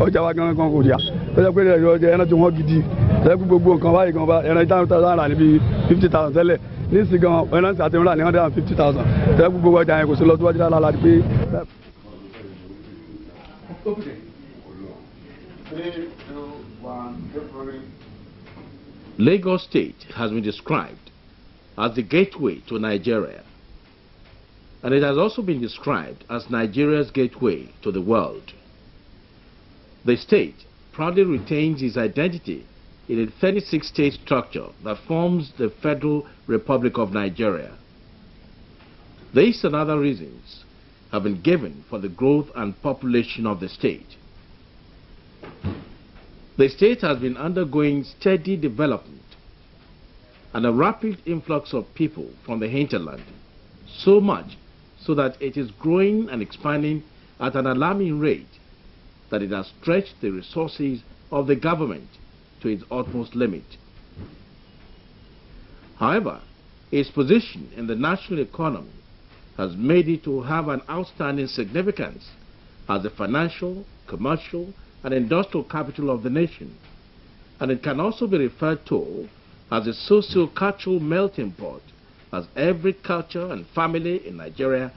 ọjà wa gan kò jà tó jẹ́ pé ẹran tí wọ́n gidi tó jẹ́ pé gbogbo nǹkan báyìí gan bá ẹran ìdáhùn tó rà níbi 50,000 tẹ́lẹ̀ níìsín gan ẹran tí àti rà ní 150,000 tó jẹ́ pé gbogbo ọjà yẹn kò sí lọ síwájú lára láti pé. Lagos State has been described as the gateway to Nigeria, and it has also been described as Nigeria's gateway to the world. The state proudly retains its identity in a 36-state structure that forms the Federal Republic of Nigeria. These and other reasons have been given for the growth and population of the state. The state has been undergoing steady development and a rapid influx of people from the hinterland, so much so that it is growing and expanding at an alarming rate that it has stretched the resources of the government to its utmost limit. However, its position in the national economy has made it to have an outstanding significance as the financial, commercial, and industrial capital of the nation, and it can also be referred to as a socio-cultural melting pot, as every culture and family in Nigeria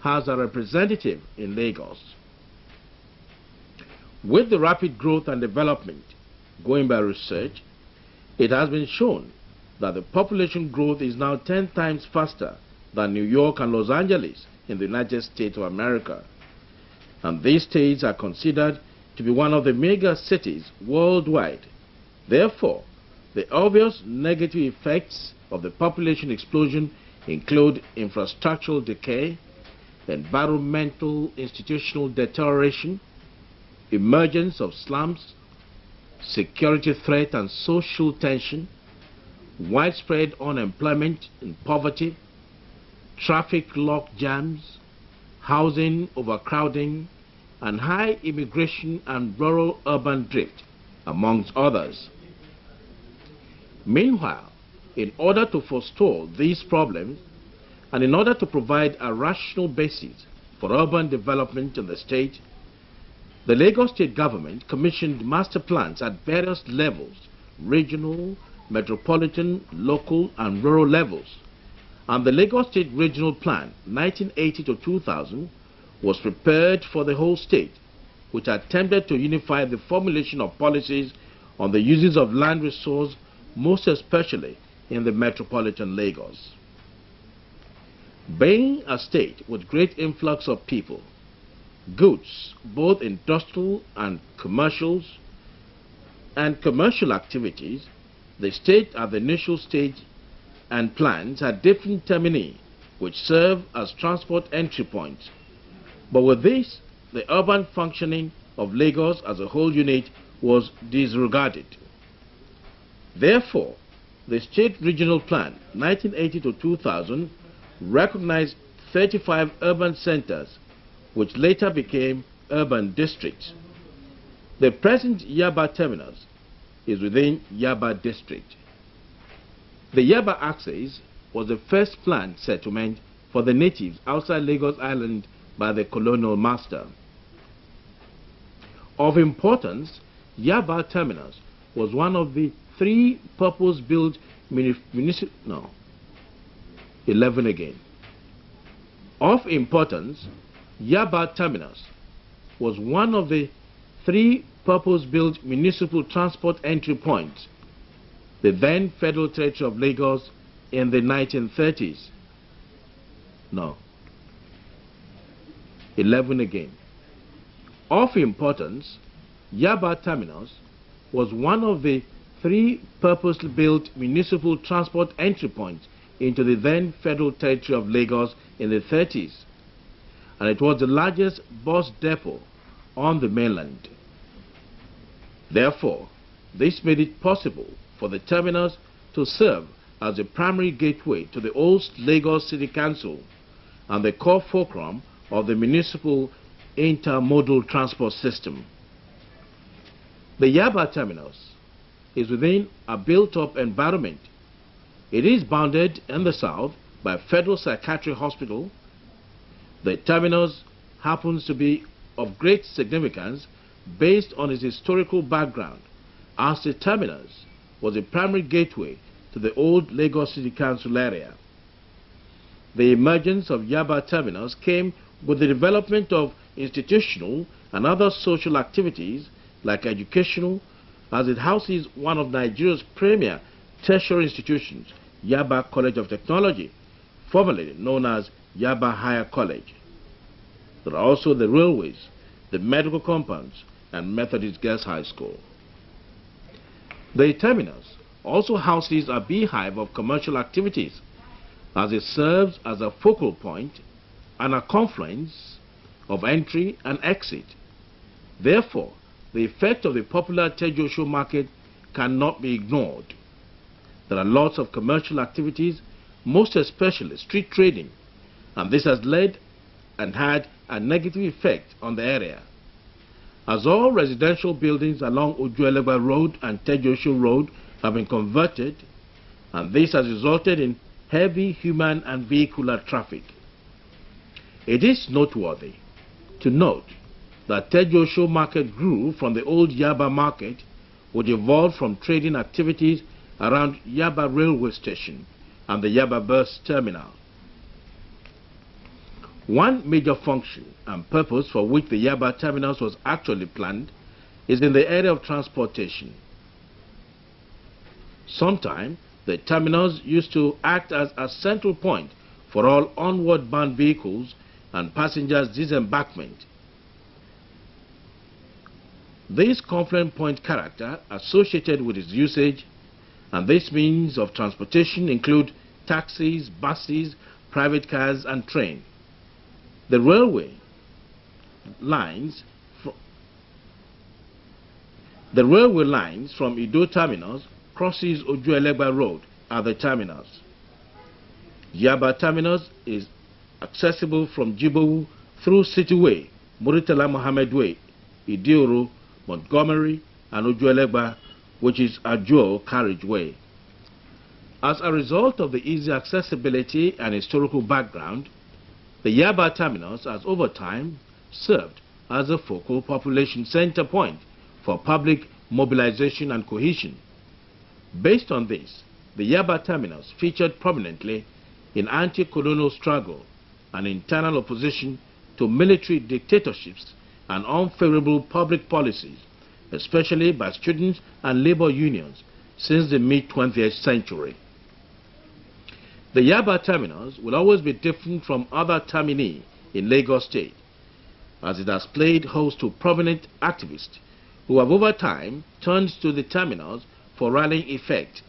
has a representative in Lagos. With the rapid growth and development going by research, it has been shown that the population growth is now 10 times faster than New York and Los Angeles in the United States of America, and these states are considered to be one of the mega cities worldwide. Therefore, the obvious negative effects of the population explosion include infrastructural decay, environmental institutional deterioration, emergence of slums, security threat and social tension, widespread unemployment and poverty, traffic lock jams, housing overcrowding, and high immigration and rural-urban drift, amongst others. Meanwhile, in order to forestall these problems, and in order to provide a rational basis for urban development in the state, the Lagos State government commissioned master plans at various levels, regional, metropolitan, local, and rural levels. And the Lagos State Regional Plan 1980 to 2000 was prepared for the whole state, which attempted to unify the formulation of policies on the uses of land resource, most especially in the metropolitan Lagos. Being a state with great influx of people, goods, both industrial and commercial activities, the state at the initial stage and plans had different termini which serve as transport entry points. But with this, the urban functioning of Lagos as a whole unit was disregarded. Therefore, the State Regional Plan 1980 to 2000 recognized 35 urban centers, which later became urban districts. The present Yaba terminus is within Yaba district. The Yaba axis was the first planned settlement for the natives outside Lagos Island by the colonial master. Of importance, Yaba terminus was one of the 3 purpose-built municipal... 11 again. Of importance, Yaba terminus was one of the 3 purpose-built municipal transport entry points, the then Federal Territory of Lagos in the 1930s. 11 again. Of importance, Yaba terminus was one of the 3 purpose-built municipal transport entry points into the then Federal Territory of Lagos in the 30s, and it was the largest bus depot on the mainland. Therefore, this made it possible for the terminus to serve as the primary gateway to the old Lagos City Council and the core fulcrum of the municipal intermodal transport system. The Yaba terminus is within a built-up environment. It is bounded in the south by Federal Psychiatry Hospital. The terminus happens to be of great significance based on its historical background, as the terminus was a primary gateway to the old Lagos City Council area. The emergence of Yaba terminus came with the development of institutional and other social activities like educational, as it houses one of Nigeria's premier tertiary institutions, Yaba College of Technology, formerly known as Yaba Higher College. There are also the railways, the medical compounds, and Methodist Girls High School. The terminus also houses a beehive of commercial activities, as it serves as a focal point and a confluence of entry and exit. Therefore, the effect of the popular Tejuosho market cannot be ignored. There are lots of commercial activities, most especially street trading, and this has led and had a negative effect on the area. As all residential buildings along Ojuelegba Road and Tejuosho Road have been converted, and this has resulted in heavy human and vehicular traffic. It is noteworthy to note that Tejuosho market grew from the old Yaba market, which evolved from trading activities around Yaba railway station and the Yaba bus terminal. One major function and purpose for which the Yaba terminus was actually planned is in the area of transportation. Sometimes the terminus used to act as a central point for all onward bound vehicles and passengers' disembarkment. This confluent point character associated with its usage and this means of transportation include taxis, buses, private cars and trains. The railway lines from Ido terminus crosses Ojuelegba Road at the terminus. Yaba terminus is accessible from Jibowu through City Way, Muritala Mohammed Way, Idioro, Montgomery and Ojuelegba, which is a dual carriageway. As a result of the easy accessibility and historical background, the Yaba terminus has over time served as a focal population center point for public mobilization and cohesion. Based on this, the Yaba terminus featured prominently in anti-colonial struggle and internal opposition to military dictatorships and unfavorable public policies, especially by students and labor unions since the mid-20th century. The Yaba terminus will always be different from other termini in Lagos State, as it has played host to prominent activists who have over time turned to the terminus for rallying effect.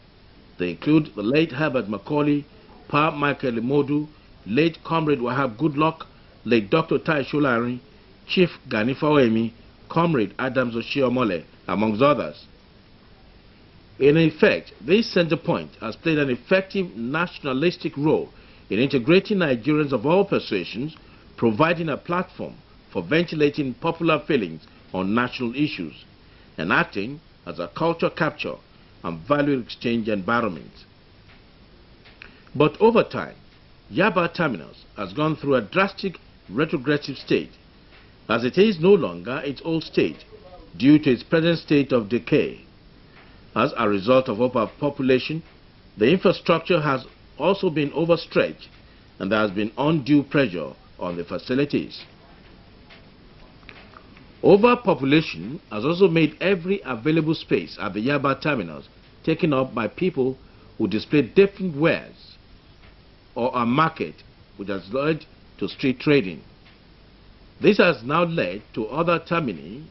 They include the late Herbert Macaulay, Pa Michael Imodu, late Comrade Wahab Goodluck, late Dr. Tai Sholari, Chief Gani Fawemi, Comrade Adams Oshiomhole, amongst others. In effect, this center point has played an effective nationalistic role in integrating Nigerians of all persuasions, providing a platform for ventilating popular feelings on national issues, and acting as a culture capture and value exchange environment. But over time, Yaba terminus has gone through a drastic retrogressive state, as it is no longer its old state due to its present state of decay. As a result of overpopulation, the infrastructure has also been overstretched and there has been undue pressure on the facilities. Overpopulation has also made every available space at the Yaba terminus taken up by people who display different wares, or a market which has led to street trading. This has now led to other termini,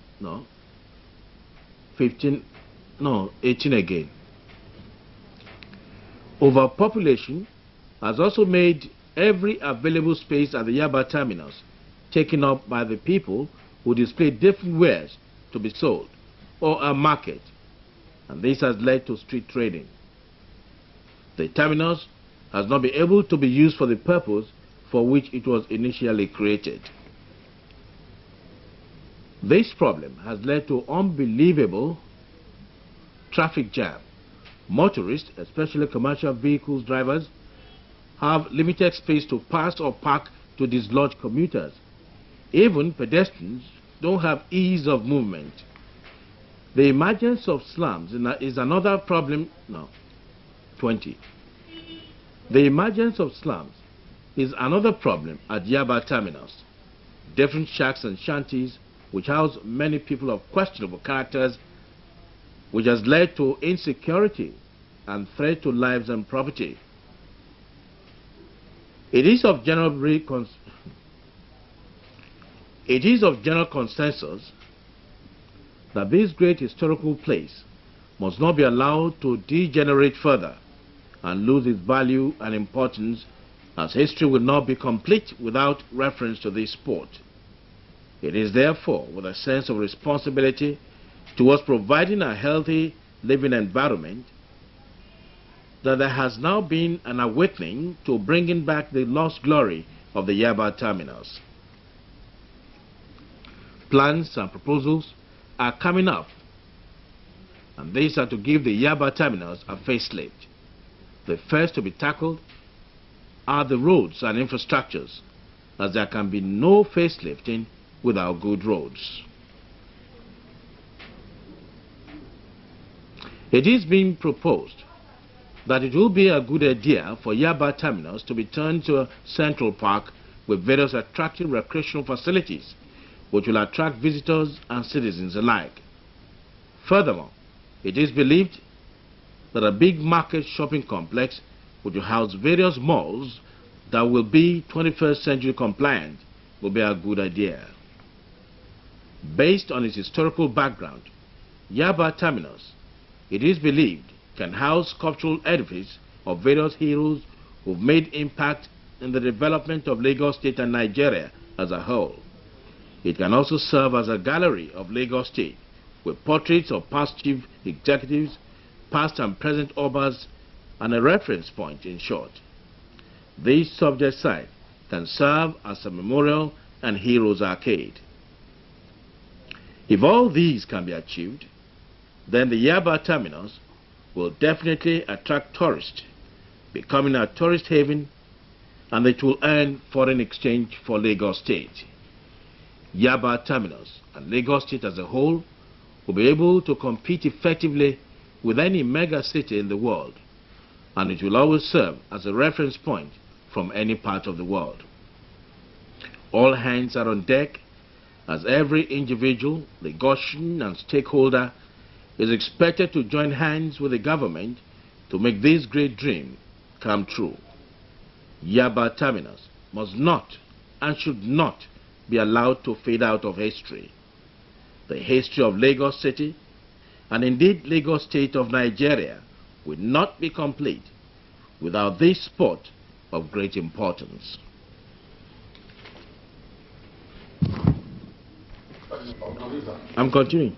18 again. Overpopulation has also made every available space at the Yaba terminus taken up by the people who display different wares to be sold, or a market, and this has led to street trading. The terminus has not been able to be used for the purpose for which it was initially created. This problem has led to unbelievable traffic jam. Motorists, especially commercial vehicles drivers, have limited space to pass or park to dislodge commuters. Even pedestrians don't have ease of movement. The emergence of slums is another problem. No, 20. The emergence of slums is another problem at Yaba terminals. Different shacks and shanties which house many people of questionable characters, which has led to insecurity and threat to lives and property. It is of general consensus that this great historical place must not be allowed to degenerate further and lose its value and importance, as history will not be complete without reference to this sport. It is therefore with a sense of responsibility towards providing a healthy living environment that there has now been an awakening to bringing back the lost glory of the Yaba terminals. Plans and proposals are coming up, and these are to give the Yaba terminals a facelift. The first to be tackled are the roads and infrastructures, as there can be no facelifting without good roads. It is being proposed that it will be a good idea for Yaba terminals to be turned to a central park with various attractive recreational facilities which will attract visitors and citizens alike. Furthermore, it is believed that a big market shopping complex which will house various malls that will be 21st century compliant will be a good idea. Based on its historical background, Yaba terminals, it is believed, can house sculptural edifices of various heroes who've made impact in the development of Lagos State and Nigeria as a whole. It can also serve as a gallery of Lagos State with portraits of past chief executives, past and present obas, and a reference point, in short. This subject site can serve as a memorial and heroes arcade. If all these can be achieved, then the Yaba terminals will definitely attract tourists, becoming a tourist haven, and it will earn foreign exchange for Lagos State. Yaba terminals and Lagos State as a whole will be able to compete effectively with any mega city in the world, and it will always serve as a reference point from any part of the world. All hands are on deck, as every individual, Lagosian and stakeholder is expected to join hands with the government to make this great dream come true. Yaba terminals must not and should not be allowed to fade out of history. The history of Lagos City, and indeed Lagos State of Nigeria, will not be complete without this sport of great importance. I'm continuing.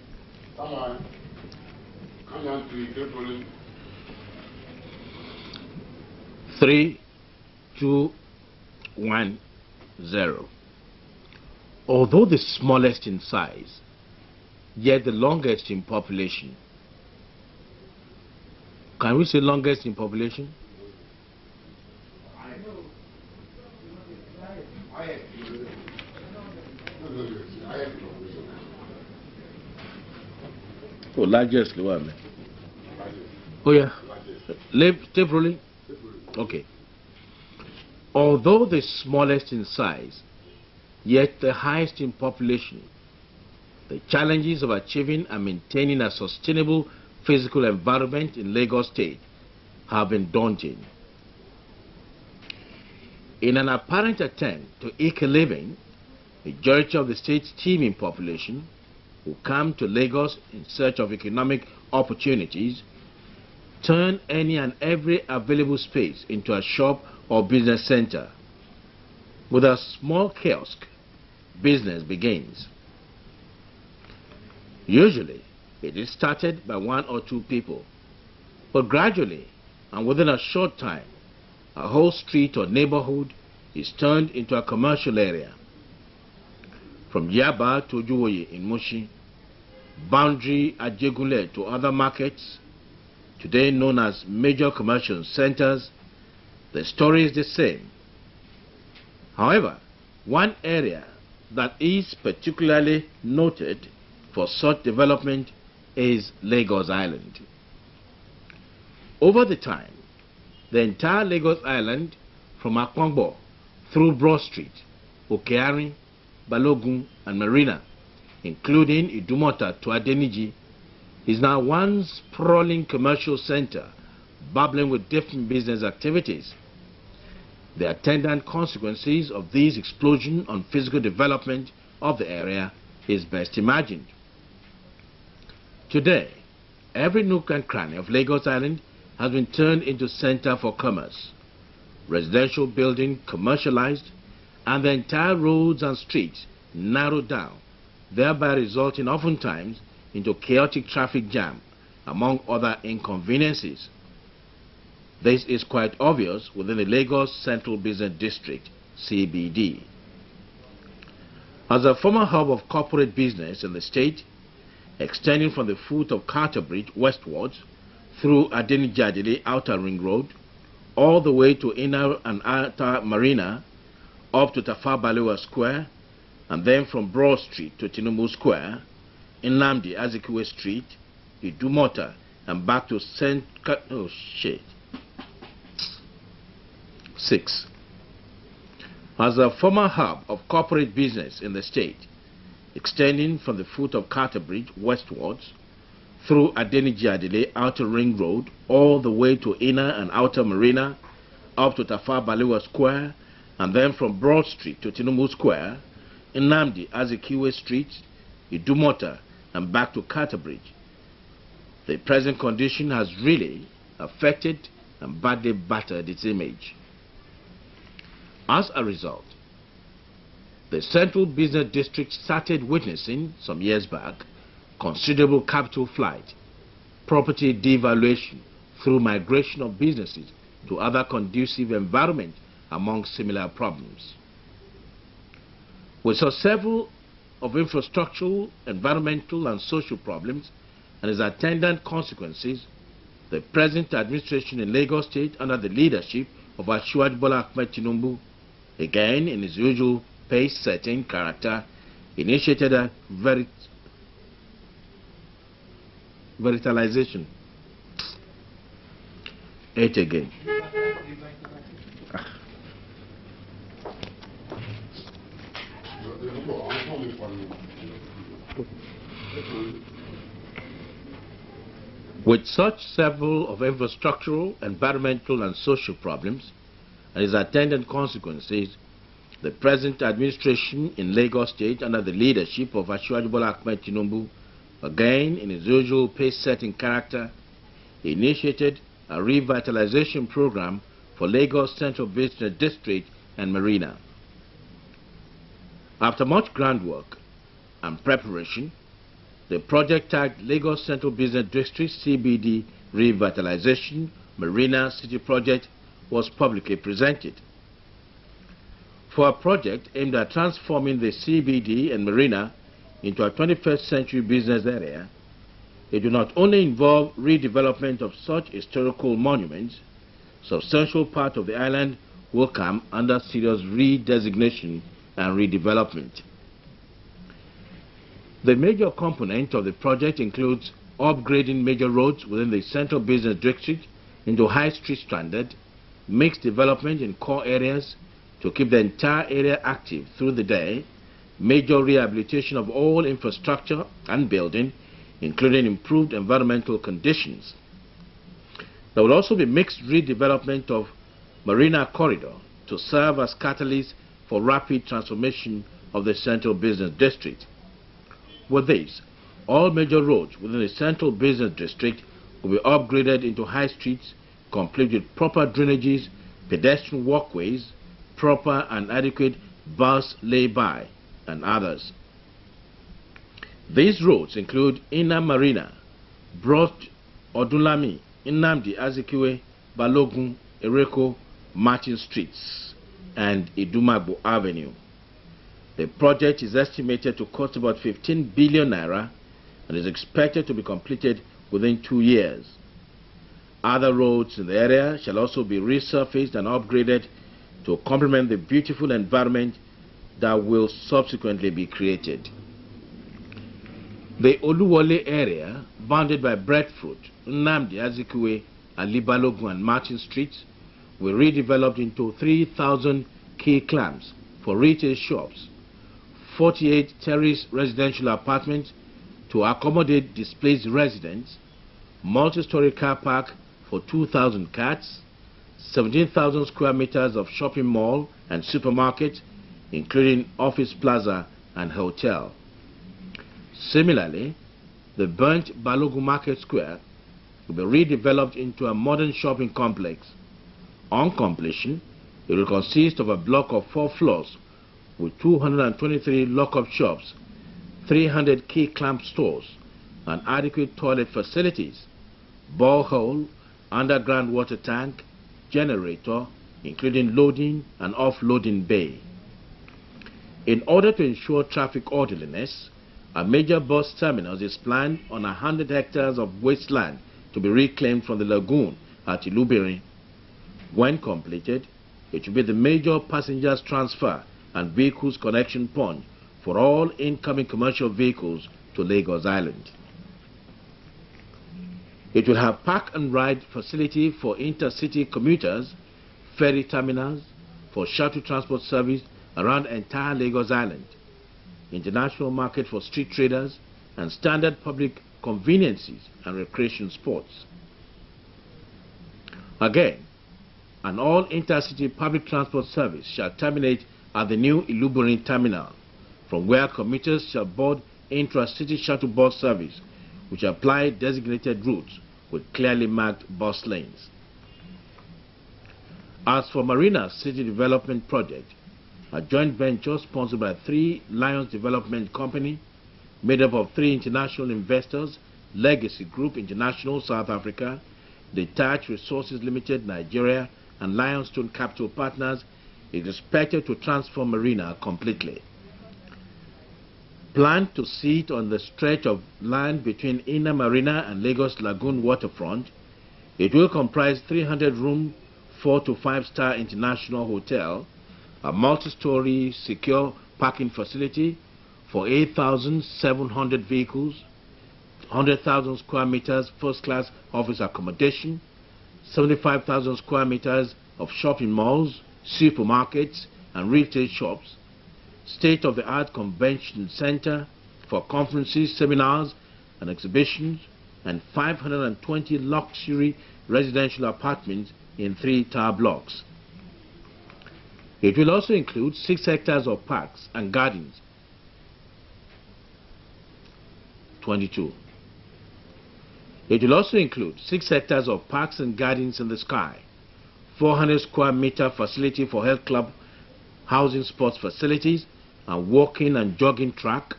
3, 2, 1, 0. Although the smallest in size, yet the longest in population. Can we say longest in population? Oh, largest one. Oh yeah. Tape rolling? Okay. Although the smallest in size, yet the highest in population, the challenges of achieving and maintaining a sustainable physical environment in Lagos State have been daunting. In an apparent attempt to eke a living, majority of the state's teeming population who come to Lagos in search of economic opportunities turn any and every available space into a shop or business center. With a small kiosk, business begins. Usually, it is started by 1 or 2 people, but gradually and within a short time, a whole street or neighborhood is turned into a commercial area. From Yaba to Ojuwoye in Mushi, Boundary Ajegunle to other markets, today known as major commercial centers, the story is the same. However, one area that is particularly noted for such development is Lagos Island. Over the time, the entire Lagos Island from Akwangbo through Broad Street, Okeari, Balogun and Marina, including Idumota to Adeniji, is now one sprawling commercial center bubbling with different business activities. The attendant consequences of this explosion on physical development of the area is best imagined. Today, every nook and cranny of Lagos Island has been turned into center for commerce, residential building commercialized, and the entire roads and streets narrowed down, thereby resulting oftentimes into chaotic traffic jam, among other inconveniences. This is quite obvious within the Lagos Central Business District, CBD. As a former hub of corporate business in the state, extending from the foot of Carter Bridge westwards through Adeniji Outer Ring Road, all the way to Inner and Outer Marina, up to Tafawa Balewa Square, and then from Broad Street to Tinubu Square, Nnamdi Azikiwe Street, Idumota, and back to St. Oh shit. 6. As a former hub of corporate business in the state, extending from the foot of Carter Bridge westwards, through Adeniji Outer Ring Road, all the way to Inner and Outer Marina, up to Tafawa Balewa Square, and then from Broad Street to Tinubu Square, Nnamdi Azikiwe Street, Idumota, and back to Carter Bridge. The present condition has really affected and badly battered its image. As a result, the Central Business District started witnessing, some years back, considerable capital flight, property devaluation through migration of businesses to other conducive environments among similar problems. We saw several of infrastructural, environmental and social problems and its attendant consequences. The present administration in Lagos State, under the leadership of Asiwaju Bola Ahmed Tinubu, again in his usual pace-setting character, initiated a revitalization. It again. With such several of infrastructural, environmental and social problems and its attendant consequences, the present administration in Lagos State, under the leadership of Asiwaju Bola Ahmed Tinubu, again in his usual pace-setting character, initiated a revitalization program for Lagos Central Business District and Marina. After much groundwork and preparation, the project tagged Lagos Central Business District CBD Revitalization Marina City Project was publicly presented. For a project aimed at transforming the CBD and Marina into a 21st century business area, it will not only involve redevelopment of such historical monuments, substantial part of the island will come under serious redesignation and redevelopment. The major component of the project includes upgrading major roads within the Central Business District into high street standard, mixed development in core areas to keep the entire area active through the day, major rehabilitation of all infrastructure and building, including improved environmental conditions. There will also be mixed redevelopment of Marina Corridor to serve as catalyst for rapid transformation of the Central Business District. With this, all major roads within the Central Business District will be upgraded into high streets, complete with proper drainages, pedestrian walkways, proper and adequate bus lay-by, and others. These roads include Inner Marina, Broad, Odunlami, Nnamdi Azikiwe, Balogun, Ereko, Martin Streets, and Idumagbo Avenue. The project is estimated to cost about 15 billion naira and is expected to be completed within 2 years. Other roads in the area shall also be resurfaced and upgraded to complement the beautiful environment that will subsequently be created. The Oluwole area, bounded by Breadfruit, Nnamdi Azikiwe, Ali Balogun and Martin Streets, will be redeveloped into 3,000 key clams for retail shops, 48 terrace residential apartments to accommodate displaced residents, multi-story car park for 2,000 cats, 17,000 square meters of shopping mall and supermarket, including office plaza and hotel. Similarly, the burnt Balogun Market Square will be redeveloped into a modern shopping complex. On completion, it will consist of a block of 4 floors with 223 lock-up shops, 300 key clamp stores, and adequate toilet facilities, borehole, underground water tank, generator, including loading and offloading bay. In order to ensure traffic orderliness, a major bus terminus is planned on 100 hectares of wasteland to be reclaimed from the lagoon at Ilubirin. When completed, it will be the major passengers transfer and vehicles connection point for all incoming commercial vehicles to Lagos Island. It will have park and ride facility for intercity commuters, ferry terminals, for shuttle transport service around entire Lagos Island, international market for street traders, and standard public conveniences and recreation sports. Again, an all intercity public transport service shall terminate at the new Ilubirin terminal, from where commuters shall board intra-city shuttle bus service, which apply designated routes with clearly marked bus lanes. As for Marina City Development Project, a joint venture sponsored by 3 Lions Development Company, made up of 3 international investors, Legacy Group International South Africa, Detached Resources Limited Nigeria, and Lionstone Capital Partners, is expected to transform Marina completely. Planned to sit on the stretch of land between Inner Marina and Lagos Lagoon waterfront, it will comprise 300-room, 4- to 5-star international hotel, a multi-story secure parking facility for 8,700 vehicles, 100,000 square meters first-class office accommodation, 75,000 square meters of shopping malls, supermarkets, and retail shops, state-of-the-art convention center for conferences, seminars, and exhibitions, and 520 luxury residential apartments in 3 tower blocks. It will also include 6 hectares of parks and gardens. 22. It will also include 6 hectares of parks and gardens in the sky, 400 square meter facility for health club, housing sports facilities, and walking and jogging track.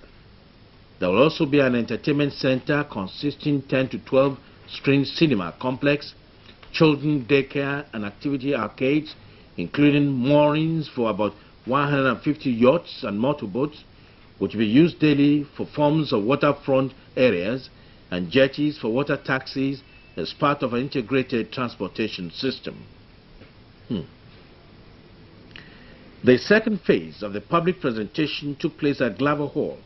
There will also be an entertainment center consisting 10 to 12 screen cinema complex, children daycare and activity arcades, including moorings for about 150 yachts and motorboats, which will be used daily for forms of waterfront areas, and jetties for water taxis as part of an integrated transportation system. The second phase of the public presentation took place at Glover Hall.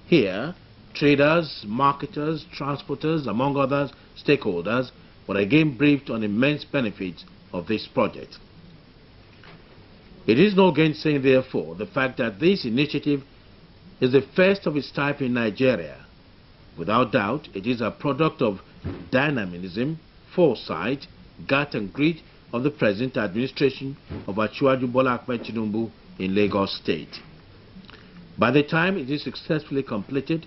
Here, traders, marketers, transporters, among other stakeholders, were again briefed on immense benefits of this project. It is no gainsaying, therefore, the fact that this initiative is the first of its type in Nigeria. Without doubt, it is a product of dynamism, foresight, gut and grit of the present administration of Asiwaju Bola Ahmed Tinubu in Lagos State. By the time it is successfully completed,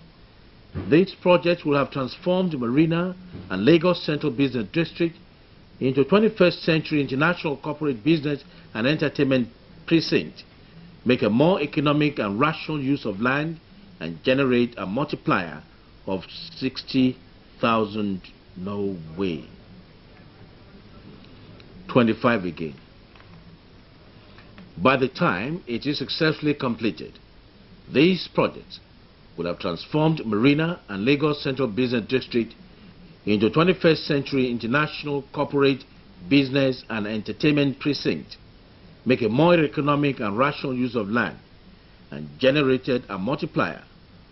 these projects will have transformed Marina and Lagos Central Business District into 21st century international corporate business and entertainment precinct, make a more economic and rational use of land, and generate a multiplier of 60,000. No way. 25 again. By the time it is successfully completed, these projects will have transformed Marina and Lagos Central Business District into 21st century international corporate business and entertainment precinct, make a more economic and rational use of land, and generated a multiplier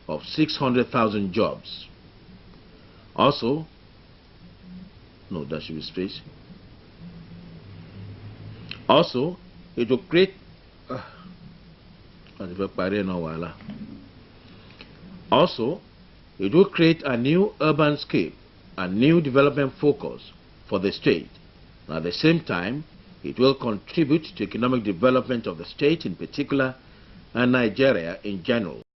of 600,000 jobs. Also, no, that should be space. Also, it will create also, it will create a new urban scape, a new development focus for the state. At the same time, it will contribute to economic development of the state in particular and Nigeria in general.